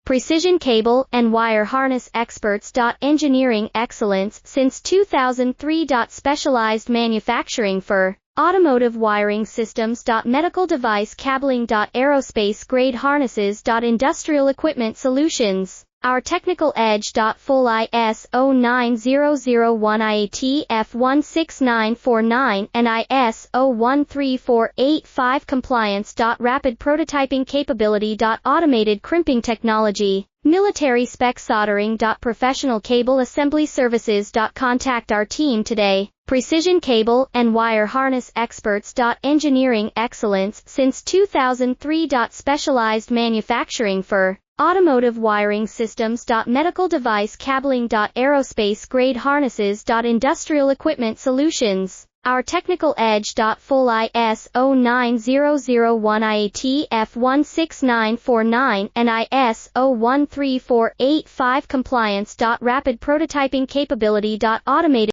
precision cable and wire harness experts. Engineering excellence since 2003. Specialized manufacturing for automotive wiring systems. Medical device cabling. Aerospace grade harnesses. Industrial equipment solutions. Our technical edge. Full ISO 9001 IATF16949 and ISO 13485 compliance. Rapid prototyping capability. Automated crimping technology. Military spec soldering. Professional cable assembly services. Contact our team today. Precision cable and wire harness experts. Engineering excellence since 2003. Specialized manufacturing for automotive wiring systems. Medical device cabling. Aerospace grade harnesses. Industrial equipment solutions. Our technical edge. Full ISO 9001 IATF16949 and ISO 13485 compliance. Rapid prototyping capability. Automated